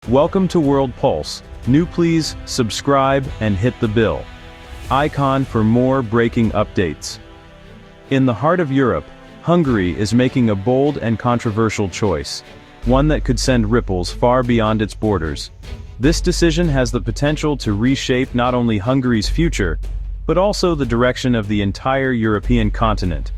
Welcome to World Pulse. New please, subscribe, and hit the bell icon for more breaking updates. In the heart of Europe, Hungary is making a bold and controversial choice, one that could send ripples far beyond its borders. This decision has the potential to reshape not only Hungary's future, but also the direction of the entire European continent.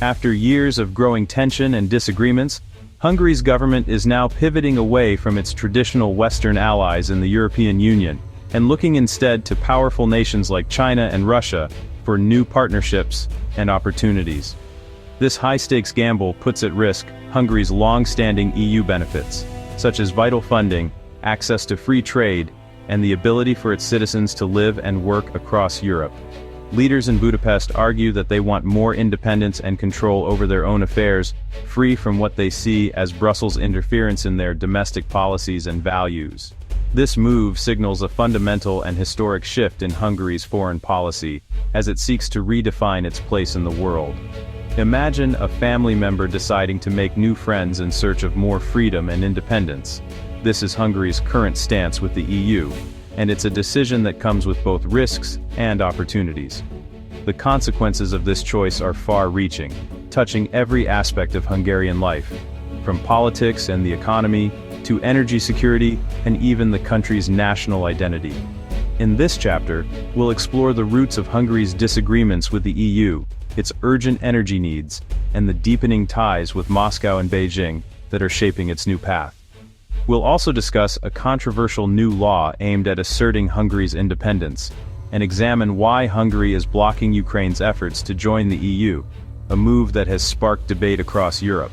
After years of growing tension and disagreements, Hungary's government is now pivoting away from its traditional Western allies in the European Union, and looking instead to powerful nations like China and Russia for new partnerships and opportunities. This high-stakes gamble puts at risk Hungary's long-standing EU benefits, such as vital funding, access to free trade, and the ability for its citizens to live and work across Europe. Leaders in Budapest argue that they want more independence and control over their own affairs, free from what they see as Brussels' interference in their domestic policies and values. This move signals a fundamental and historic shift in Hungary's foreign policy, as it seeks to redefine its place in the world. Imagine a family member deciding to make new friends in search of more freedom and independence. This is Hungary's current stance with the EU, and it's a decision that comes with both risks and opportunities. The consequences of this choice are far-reaching, touching every aspect of Hungarian life, from politics and the economy, to energy security, and even the country's national identity. In this chapter, we'll explore the roots of Hungary's disagreements with the EU, its urgent energy needs, and the deepening ties with Moscow and Beijing that are shaping its new path. We'll also discuss a controversial new law aimed at asserting Hungary's independence, and examine why Hungary is blocking Ukraine's efforts to join the EU, a move that has sparked debate across Europe.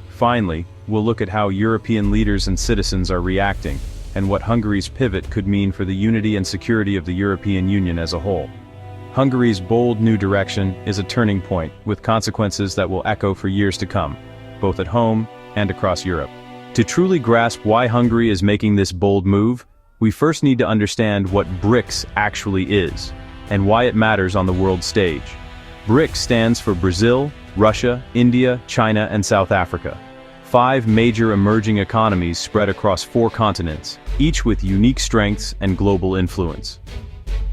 Finally, we'll look at how European leaders and citizens are reacting, and what Hungary's pivot could mean for the unity and security of the European Union as a whole. Hungary's bold new direction is a turning point, with consequences that will echo for years to come, both at home and across Europe. To truly grasp why Hungary is making this bold move, we first need to understand what BRICS actually is, and why it matters on the world stage. BRICS stands for Brazil, Russia, India, China, and South Africa. 5 major emerging economies spread across 4 continents, each with unique strengths and global influence.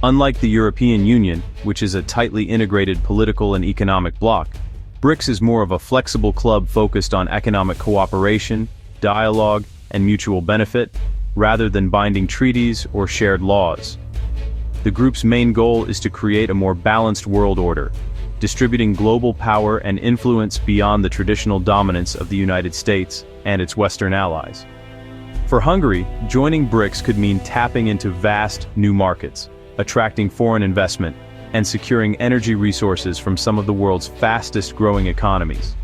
Unlike the European Union, which is a tightly integrated political and economic bloc, BRICS is more of a flexible club focused on economic cooperation, dialogue, and mutual benefit, rather than binding treaties or shared laws. The group's main goal is to create a more balanced world order, distributing global power and influence beyond the traditional dominance of the United States and its Western allies. For Hungary, joining BRICS could mean tapping into vast new markets, attracting foreign investment, and securing energy resources from some of the world's fastest-growing economies.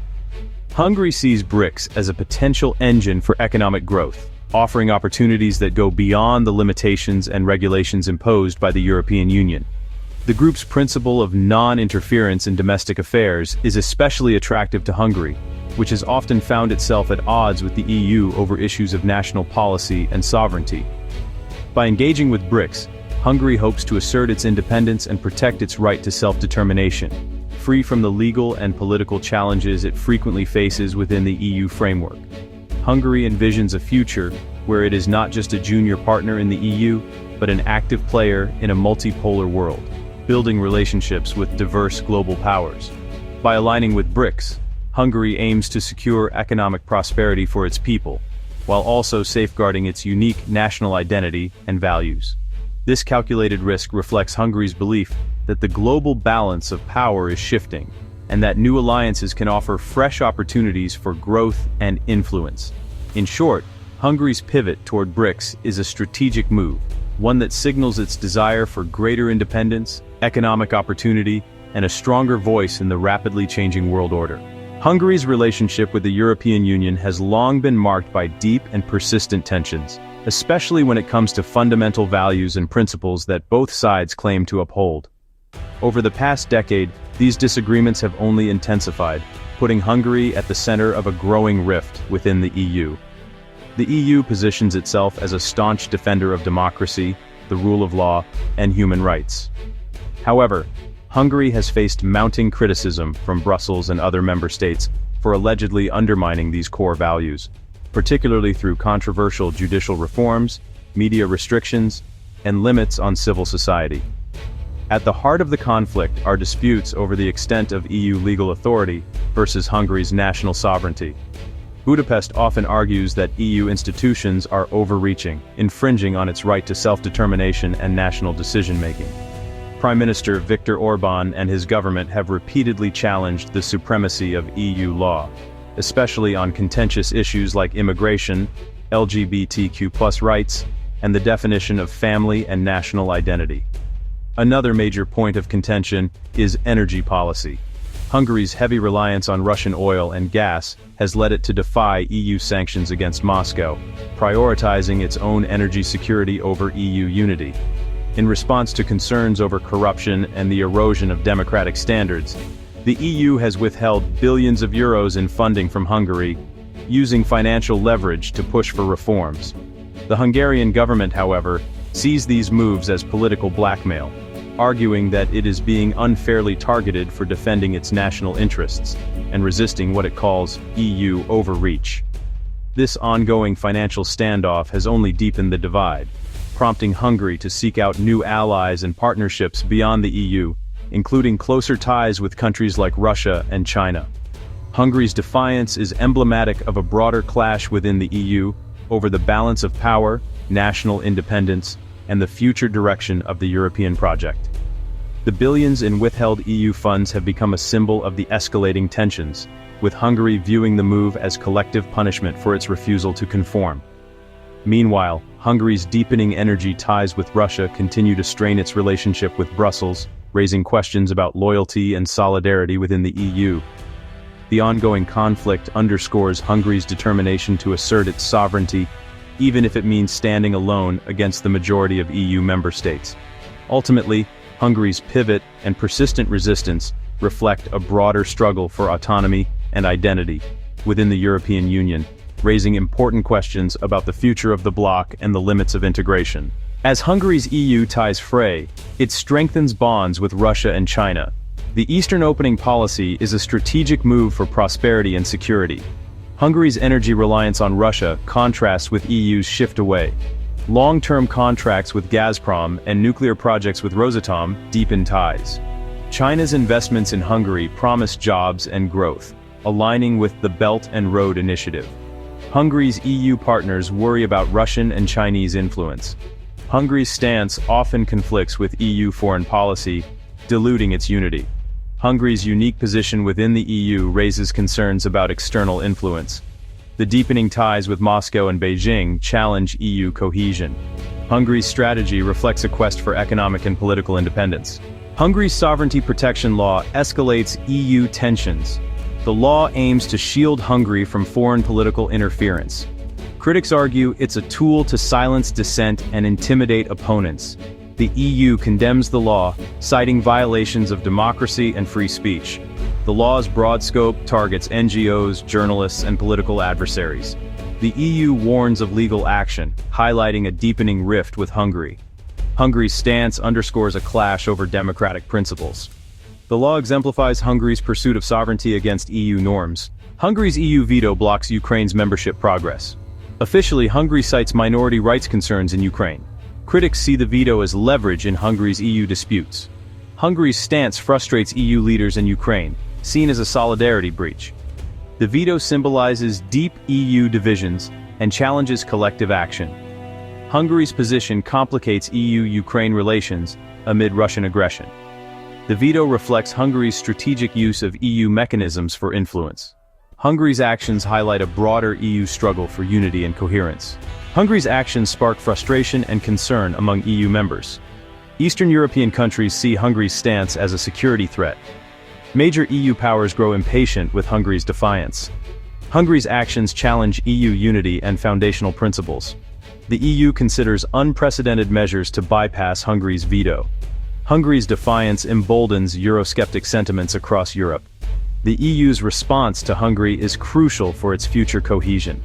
Hungary sees BRICS as a potential engine for economic growth, offering opportunities that go beyond the limitations and regulations imposed by the European Union. The group's principle of non-interference in domestic affairs is especially attractive to Hungary, which has often found itself at odds with the EU over issues of national policy and sovereignty. By engaging with BRICS, Hungary hopes to assert its independence and protect its right to self-determination, free from the legal and political challenges it frequently faces within the EU framework. Hungary envisions a future where it is not just a junior partner in the EU, but an active player in a multipolar world, building relationships with diverse global powers. By aligning with BRICS, Hungary aims to secure economic prosperity for its people, while also safeguarding its unique national identity and values. This calculated risk reflects Hungary's belief that the global balance of power is shifting, and that new alliances can offer fresh opportunities for growth and influence. In short, Hungary's pivot toward BRICS is a strategic move, one that signals its desire for greater independence, economic opportunity, and a stronger voice in the rapidly changing world order. Hungary's relationship with the European Union has long been marked by deep and persistent tensions, especially when it comes to fundamental values and principles that both sides claim to uphold. Over the past decade, these disagreements have only intensified, putting Hungary at the center of a growing rift within the EU. The EU positions itself as a staunch defender of democracy, the rule of law, and human rights. However, Hungary has faced mounting criticism from Brussels and other member states for allegedly undermining these core values. particularly through controversial judicial reforms, media restrictions, and limits on civil society. At the heart of the conflict are disputes over the extent of EU legal authority versus Hungary's national sovereignty. Budapest often argues that EU institutions are overreaching, infringing on its right to self-determination and national decision-making. Prime Minister Viktor Orbán and his government have repeatedly challenged the supremacy of EU law, especially on contentious issues like immigration, LGBTQ+ rights, and the definition of family and national identity. Another major point of contention is energy policy. Hungary's heavy reliance on Russian oil and gas has led it to defy EU sanctions against Moscow, prioritizing its own energy security over EU unity. In response to concerns over corruption and the erosion of democratic standards, the EU has withheld billions of euros in funding from Hungary, using financial leverage to push for reforms. The Hungarian government, however, sees these moves as political blackmail, arguing that it is being unfairly targeted for defending its national interests and resisting what it calls EU overreach. This ongoing financial standoff has only deepened the divide, prompting Hungary to seek out new allies and partnerships beyond the EU, including closer ties with countries like Russia and China. Hungary's defiance is emblematic of a broader clash within the EU over the balance of power, national independence, and the future direction of the European project. The billions in withheld EU funds have become a symbol of the escalating tensions, with Hungary viewing the move as collective punishment for its refusal to conform. Meanwhile, Hungary's deepening energy ties with Russia continue to strain its relationship with Brussels, raising questions about loyalty and solidarity within the EU. The ongoing conflict underscores Hungary's determination to assert its sovereignty, even if it means standing alone against the majority of EU member states. Ultimately, Hungary's pivot and persistent resistance reflect a broader struggle for autonomy and identity within the European Union, raising important questions about the future of the bloc and the limits of integration. As Hungary's EU ties fray, it strengthens bonds with Russia and China. The Eastern opening policy is a strategic move for prosperity and security. Hungary's energy reliance on Russia contrasts with EU's shift away. Long-term contracts with Gazprom and nuclear projects with Rosatom deepen ties. China's investments in Hungary promise jobs and growth, aligning with the Belt and Road Initiative. Hungary's EU partners worry about Russian and Chinese influence. Hungary's stance often conflicts with EU foreign policy, diluting its unity. Hungary's unique position within the EU raises concerns about external influence. The deepening ties with Moscow and Beijing challenge EU cohesion. Hungary's strategy reflects a quest for economic and political independence. Hungary's sovereignty protection law escalates EU tensions. The law aims to shield Hungary from foreign political interference. Critics argue it's a tool to silence dissent and intimidate opponents. The EU condemns the law, citing violations of democracy and free speech. The law's broad scope targets NGOs, journalists, and political adversaries. The EU warns of legal action, highlighting a deepening rift with Hungary. Hungary's stance underscores a clash over democratic principles. The law exemplifies Hungary's pursuit of sovereignty against EU norms. Hungary's EU veto blocks Ukraine's membership progress. Officially, Hungary cites minority rights concerns in Ukraine. Critics see the veto as leverage in Hungary's EU disputes. Hungary's stance frustrates EU leaders in Ukraine, seen as a solidarity breach. The veto symbolizes deep EU divisions and challenges collective action. Hungary's position complicates EU-Ukraine relations amid Russian aggression. The veto reflects Hungary's strategic use of EU mechanisms for influence. Hungary's actions highlight a broader EU struggle for unity and coherence. Hungary's actions spark frustration and concern among EU members. Eastern European countries see Hungary's stance as a security threat. Major EU powers grow impatient with Hungary's defiance. Hungary's actions challenge EU unity and foundational principles. The EU considers unprecedented measures to bypass Hungary's veto. Hungary's defiance emboldens Eurosceptic sentiments across Europe. The EU's response to Hungary is crucial for its future cohesion.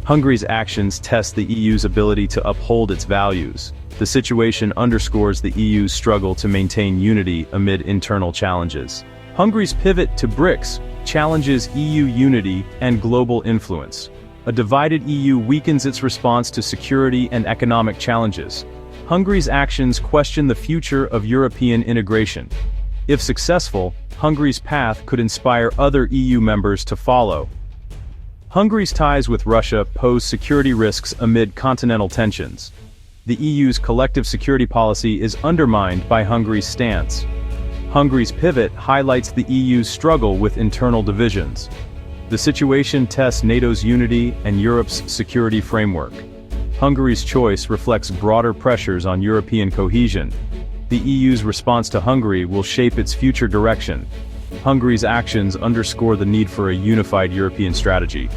Hungary's actions test the EU's ability to uphold its values. The situation underscores the EU's struggle to maintain unity amid internal challenges. Hungary's pivot to BRICS challenges EU unity and global influence. A divided EU weakens its response to security and economic challenges. Hungary's actions question the future of European integration. If successful, Hungary's path could inspire other EU members to follow. Hungary's ties with Russia pose security risks amid continental tensions. The EU's collective security policy is undermined by Hungary's stance. Hungary's pivot highlights the EU's struggle with internal divisions. The situation tests NATO's unity and Europe's security framework. Hungary's choice reflects broader pressures on European cohesion. The EU's response to Hungary will shape its future direction. Hungary's actions underscore the need for a unified European strategy.